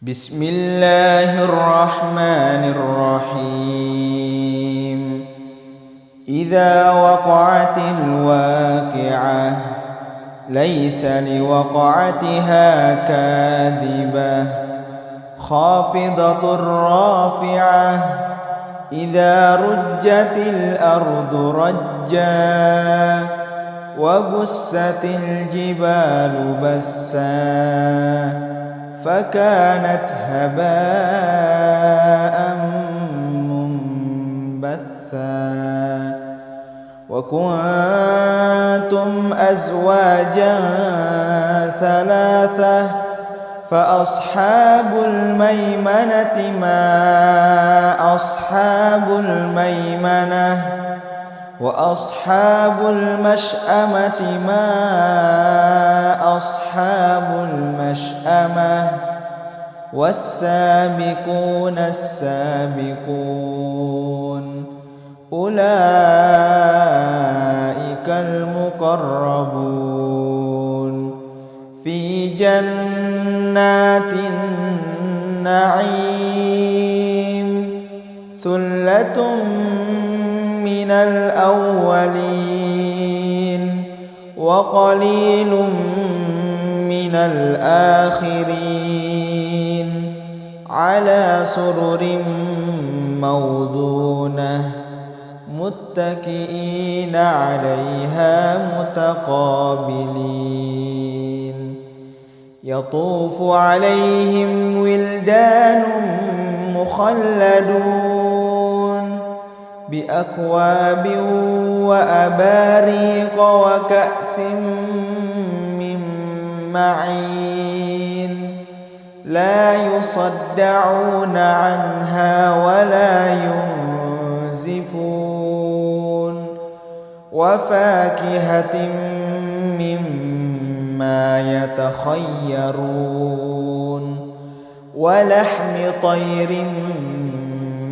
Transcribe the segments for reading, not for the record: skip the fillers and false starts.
بسم الله الرحمن الرحيم. إذا وقعت الواقعة ليس لوقعتها كاذبة خافضة رافعة إذا رجت الأرض رجا وبست الجبال بسا فكانت هباء منبثا وكنتم أزواجا ثلاثة فأصحاب الميمنة ما أصحاب الميمنة وأصحاب المشأمة ما أصحاب المشأمة والسابقون السابقون أولئك المقربون في جنات النعيم ثلة من الأولين وقليل من الآخرين على سرر موضونة متكئين عليها متقابلين يطوف عليهم ولدان مخلدون بأكواب وأباريق وكأس من معين لا يصدعون عنها ولا ينزفون وفاكهة مما يتخيرون ولحم طير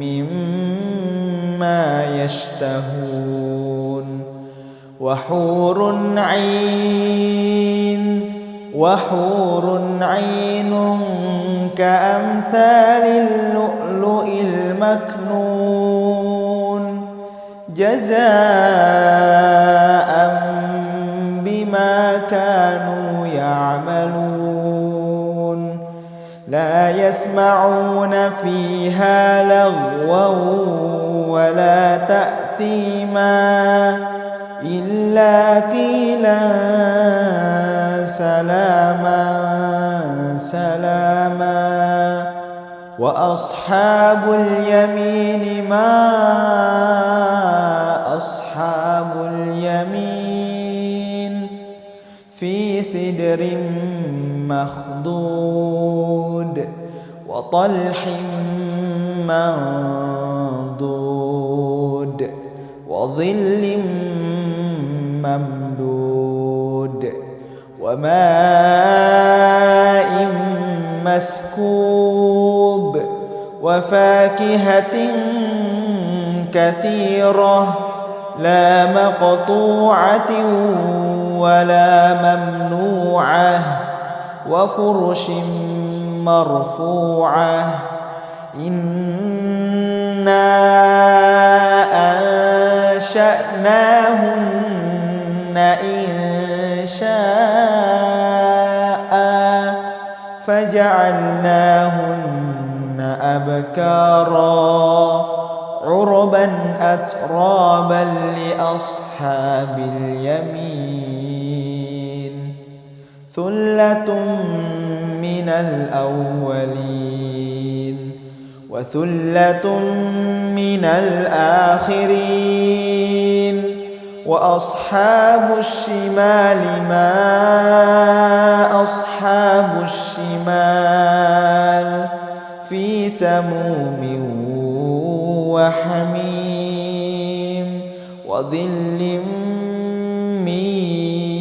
مما يشتهون وحور عين كأمثال اللؤلؤ المكنون جزاء بما كانوا يعملون لا يسمعون فيها لغوا ولا تأثيما إلا قيلا سلاما سلاما وأصحاب اليمين ما أصحاب اليمين في سدر مخضود وطلح منضود وظل ممدود وماء مسكوب وفاكهة كثيرة لا مقطوعة ولا ممنوعة وفرش مرفوعة إنا أنشأناهن إنشاء فجعلناهن أبكارا عربا أترابا لأصحاب اليمين ثلة من الأولين وثلة من الآخرين وأصحاب الشمال ما أصحاب الشمال في سموم وحميم وظل من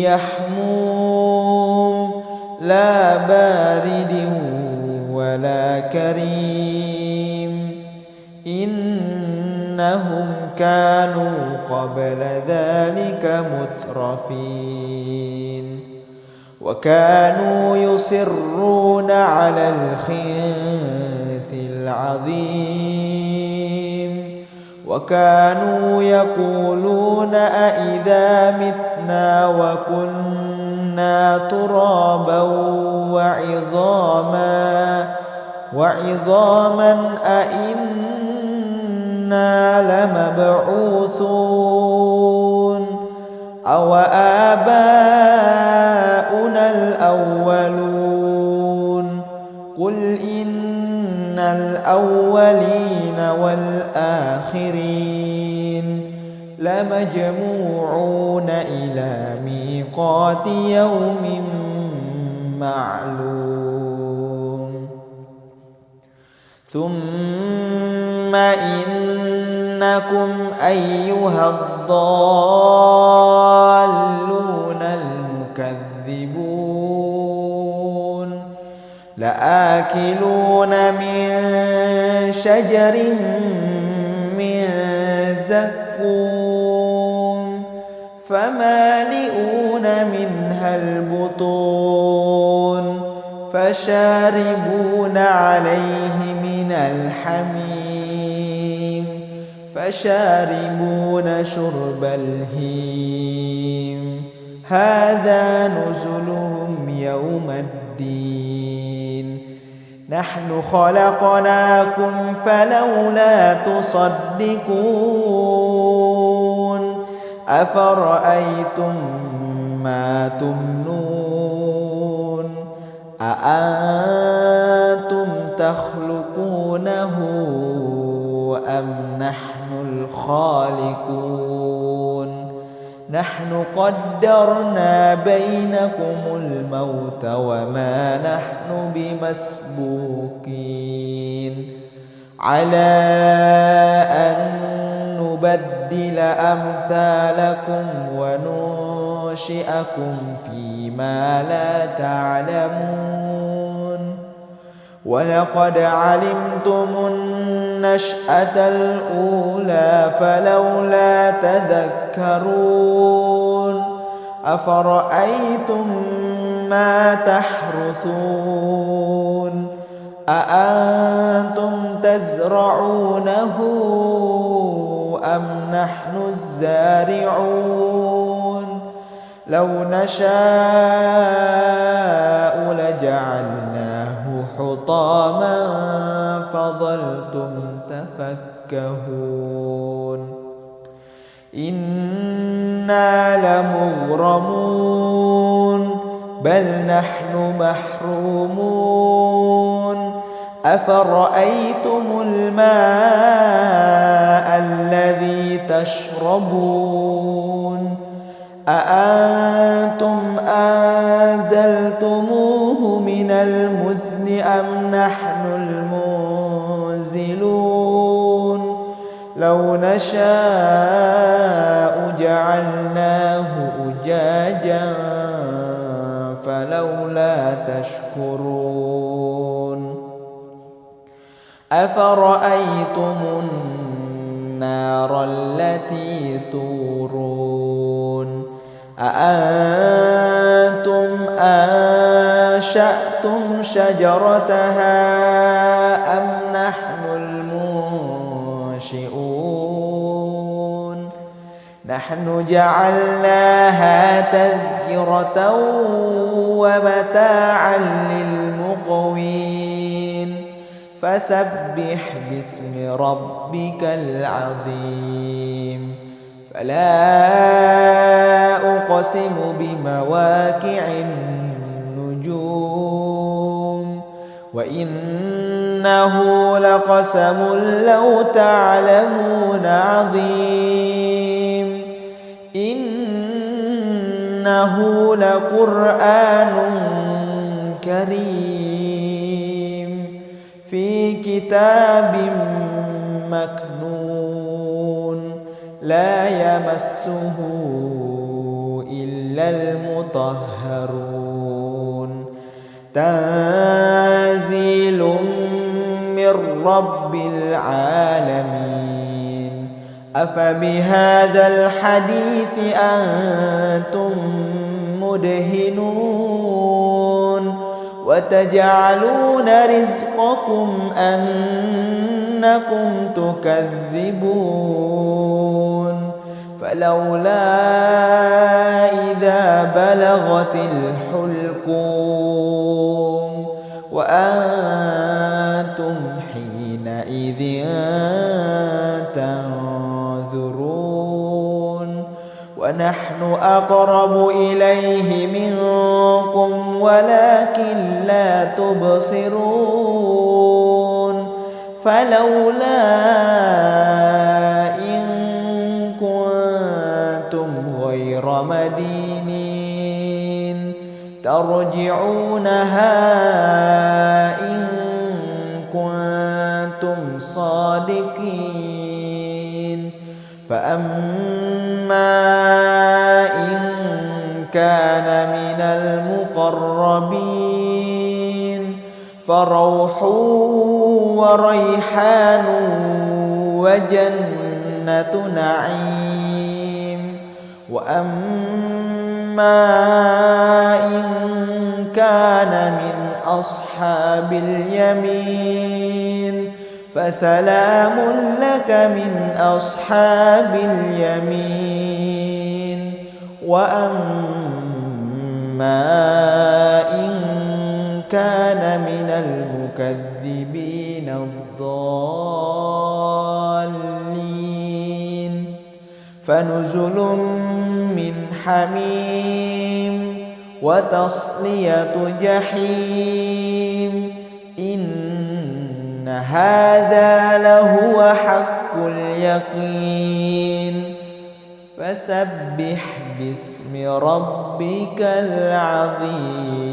يحموم لا بارد ولا كريم إنهم كانوا قبل ذلك مترفين وكانوا يصرون على الخنث العظيم وكانوا يقولون أئذا متنا وكنا ترابا وعظاما أئنا لمبعوثون أو آباؤنا الأولون قل إن الأولين والآخرين لمجموعون إلى ميقات يوم معلوم ثم إنكم أيها الضالون المكذبون لآكلون من شجر من زقوم فمالئون منها البطون فشاربون عليه من الحميم فشاربون شرب الهيم هذا نزلهم يوم الدين نحن خلقناكم فلولا تصدقون أفرأيتم ما تمنون أأنتم تخلقونه أم نحن الخالقون نحن قدرنا بينكم الموت وما نحن بمسبوقين على أن نبدل أمثالكم وننشئكم فيما لا تعلمون ولقد علمتم النشأة الأولى فلولا تذكرون أفرأيتم ما تحرثون أأنتم تزرعونه أم نحن الزارعون لو نشاء لجعلناه حطاما فظلتم تفكهون إنا لمغرمون بل نحن محرومون أفرأيتم الماء الذي تشربون أأنتم أنزلتموه من المزن أم نحن المنزلون لو نشاء جعلناه أجاجا فلولا تشكرون أفرأيتم النار التي تورون أأنتم أنشأتم شجرتها أم نحن المنشئون نحن جعلناها تذكرة ومتاعا للمقوين فسبح باسم ربك العظيم فلا أقسم بمواقع النجوم وإنه لقسم لو تعلمون عظيم إنه لقرآن كريم في كتاب مكنون لا يمسه إلا المطهرون تنزيل من رب العالمين أفبهذا الحديث أنتم مدهنون وتجعلون رزقكم أنكم تكذبون فلولا إذا بلغت الحلقوم وأنتم حينئذ تنظرون ونحن أقرب إليه منكم ولكن لا تبصرون فلولا إن كنتم غير مدينين ترجعونها إن كنتم صادقين فأما إن كان من المقربين فروح وريحان وجنة نعيم وأما إن كان من أصحاب اليمين فسلام لك من أصحاب اليمين وأما إن كان من المكذبين الضالين فنزل من حميم وتصلية جحيم إن هذا لهو حق اليقين فسبح باسم ربك العظيم.